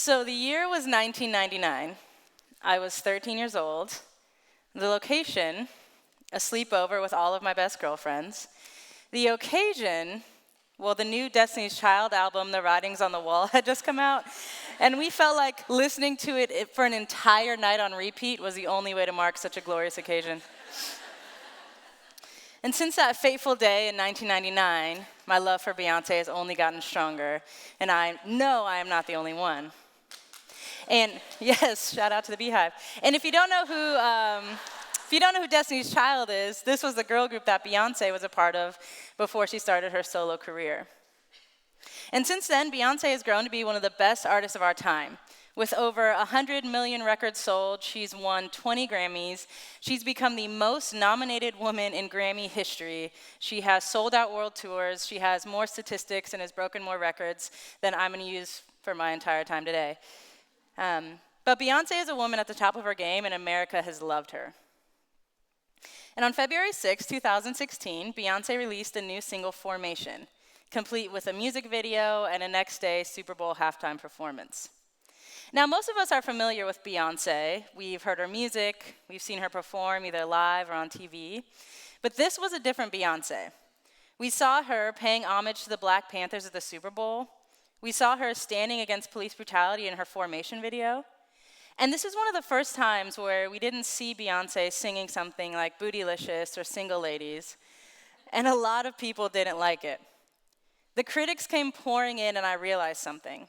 So the year was 1999. I was 13 years old. The location, a sleepover with all of my best girlfriends. The occasion, well, the new Destiny's Child album, The Writings on the Wall, had just come out. And we felt like listening to it for an entire night on repeat was the only way to mark such a glorious occasion. And since that fateful day in 1999, my love for Beyonce has only gotten stronger. And I know I am not the only one. And yes, shout out to the Beehive. And if you don't know who Destiny's Child is, this was the girl group that Beyonce was a part of before she started her solo career. And since then, Beyonce has grown to be one of the best artists of our time. With over 100 million records sold, she's won 20 Grammys. She's become the most nominated woman in Grammy history. She has sold out world tours. She has more statistics and has broken more records than I'm going to use for my entire time today. But Beyonce is a woman at the top of her game, and America has loved her. And on February 6, 2016, Beyonce released a new single, Formation, complete with a music video and a next day Super Bowl halftime performance. Now, most of us are familiar with Beyonce. We've heard her music, we've seen her perform either live or on TV. But this was a different Beyonce. We saw her paying homage to the Black Panthers at the Super Bowl. We saw her standing against police brutality in her Formation video. And this is one of the first times where we didn't see Beyonce singing something like Bootylicious or Single Ladies. And a lot of people didn't like it. The critics came pouring in, and I realized something.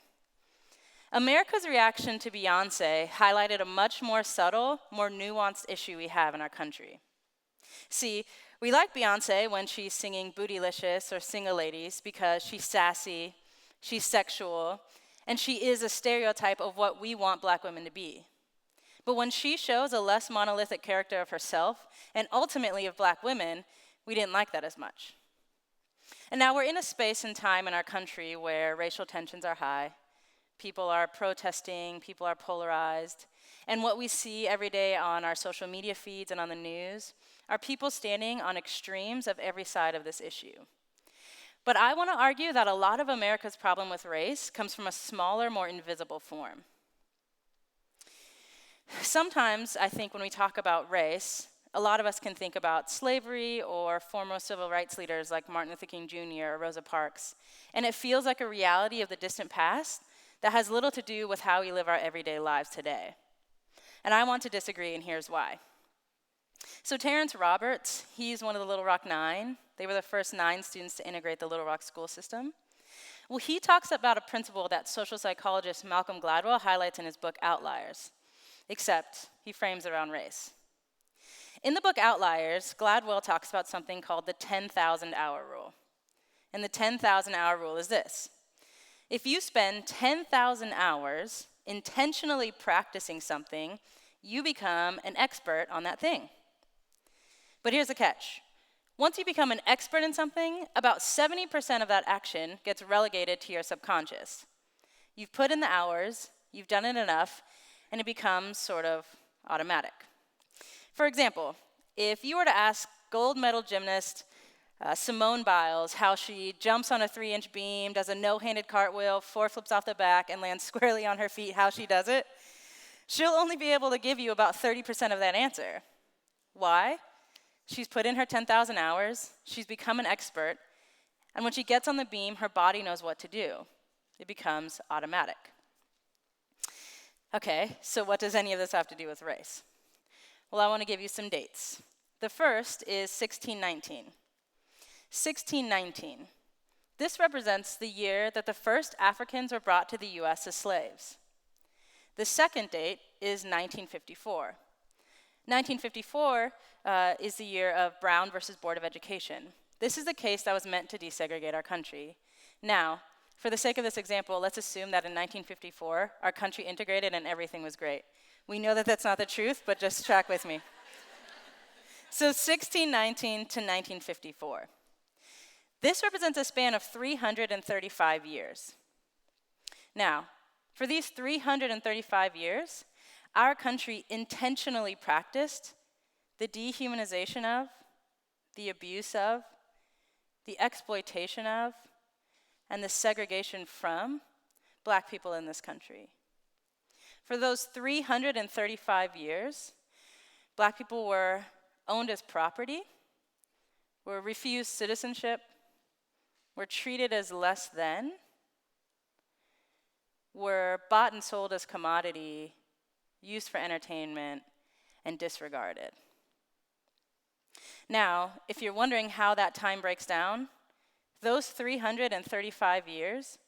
America's reaction to Beyonce highlighted a much more subtle, more nuanced issue we have in our country. See, we like Beyonce when she's singing Bootylicious or Single Ladies because she's sassy, she's sexual, and she is a stereotype of what we want Black women to be. But when she shows a less monolithic character of herself, and ultimately of Black women, we didn't like that as much. And now we're in a space and time in our country where racial tensions are high, people are protesting, people are polarized, and what we see every day on our social media feeds and on the news are people standing on extremes of every side of this issue. But I want to argue that a lot of America's problem with race comes from a smaller, more invisible form. Sometimes, I think when we talk about race, a lot of us can think about slavery or former civil rights leaders like Martin Luther King Jr. or Rosa Parks, and it feels like a reality of the distant past that has little to do with how we live our everyday lives today. And I want to disagree, and here's why. So Terrence Roberts, he's one of the Little Rock Nine. They were the first 9 students to integrate the Little Rock school system. Well, he talks about a principle that social psychologist Malcolm Gladwell highlights in his book Outliers, except he frames around race. In the book Outliers, Gladwell talks about something called the 10,000-hour rule. And the 10,000-hour rule is this. If you spend 10,000 hours intentionally practicing something, you become an expert on that thing. But here's the catch. Once you become an expert in something, about 70% of that action gets relegated to your subconscious. You've put in the hours, you've done it enough, and it becomes sort of automatic. For example, if you were to ask gold medal gymnast Simone Biles how she jumps on a 3-inch beam, does a no-handed cartwheel, 4 flips off the back, and lands squarely on her feet, how she does it, she'll only be able to give you about 30% of that answer. Why? She's put in her 10,000 hours, she's become an expert, and when she gets on the beam, her body knows what to do. It becomes automatic. Okay, so what does any of this have to do with race? Well, I want to give you some dates. The first is 1619. 1619. This represents the year that the first Africans were brought to the U.S. as slaves. The second date is 1954. 1954 is the year of Brown versus Board of Education. This is the case that was meant to desegregate our country. Now, for the sake of this example, let's assume that in 1954, our country integrated and everything was great. We know that that's not the truth, but just track with me. So 1619 to 1954. This represents a span of 335 years. Now, for these 335 years, our country intentionally practiced the dehumanization of, the abuse of, the exploitation of, and the segregation from Black people in this country. For those 335 years, Black people were owned as property, were refused citizenship, were treated as less than, were bought and sold as commodity, used for entertainment, and disregarded. Now, if you're wondering how that time breaks down, those 335 years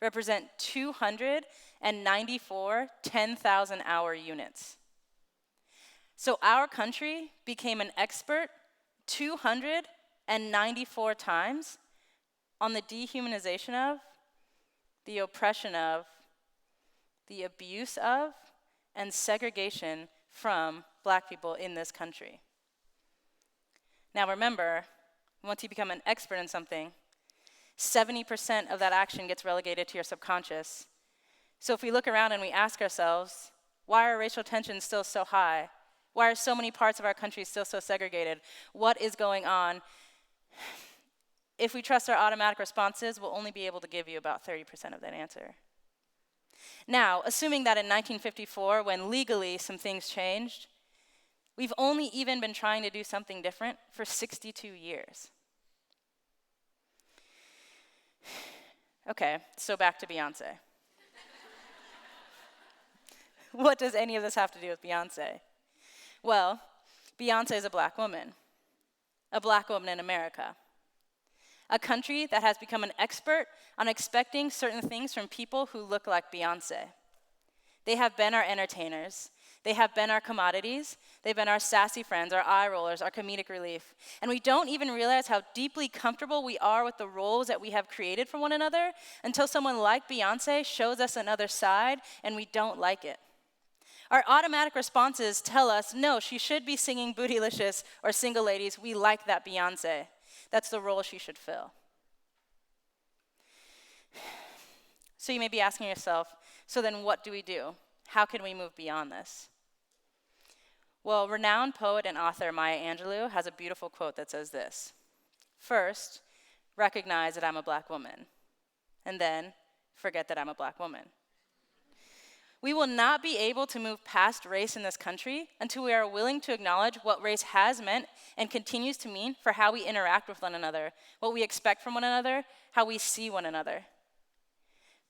represent 294 10,000-hour units. So our country became an expert 294 times on the dehumanization of, the oppression of, the abuse of, and segregation from Black people in this country. Now remember, once you become an expert in something, 70% of that action gets relegated to your subconscious. So if we look around and we ask ourselves, why are racial tensions still so high? Why are so many parts of our country still so segregated? What is going on? If we trust our automatic responses, we'll only be able to give you about 30% of that answer. Now, assuming that in 1954, when legally some things changed, we've only even been trying to do something different for 62 years. Okay, so back to Beyonce. What does any of this have to do with Beyonce? Well, Beyonce is a Black woman in America. A country that has become an expert on expecting certain things from people who look like Beyonce. They have been our entertainers. They have been our commodities. They've been our sassy friends, our eye rollers, our comedic relief. And we don't even realize how deeply comfortable we are with the roles that we have created for one another until someone like Beyonce shows us another side and we don't like it. Our automatic responses tell us, no, she should be singing Bootylicious or Single Ladies. We like that Beyonce. That's the role she should fill. So you may be asking yourself, so then what do we do? How can we move beyond this? Well, renowned poet and author Maya Angelou has a beautiful quote that says this: first, recognize that I'm a Black woman, and then forget that I'm a Black woman. We will not be able to move past race in this country until we are willing to acknowledge what race has meant and continues to mean for how we interact with one another, what we expect from one another, how we see one another.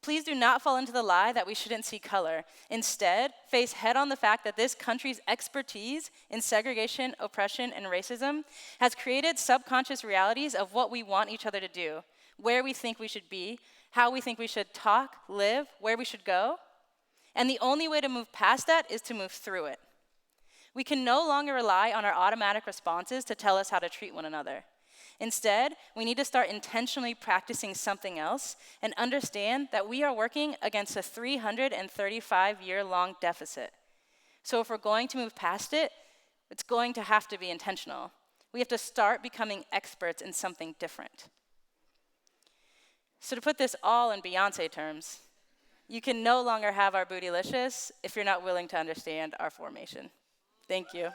Please do not fall into the lie that we shouldn't see color. Instead, face head-on the fact that this country's expertise in segregation, oppression, and racism has created subconscious realities of what we want each other to do, where we think we should be, how we think we should talk, live, where we should go. And the only way to move past that is to move through it. We can no longer rely on our automatic responses to tell us how to treat one another. Instead, we need to start intentionally practicing something else and understand that we are working against a 335-year-long deficit. So if we're going to move past it, it's going to have to be intentional. We have to start becoming experts in something different. So to put this all in Beyonce terms, you can no longer have our Bootylicious if you're not willing to understand our formation. Thank you.